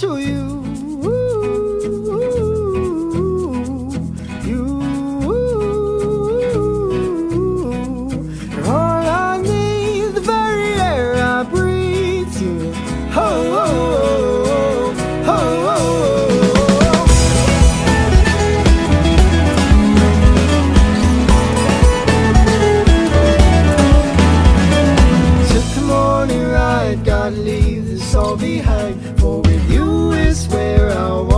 to you. You. You're all I need, the very air I breathe. You. Oh, oh, oh, oh, oh. Took the morning ride, gotta leave this all behind. For with you is where I want.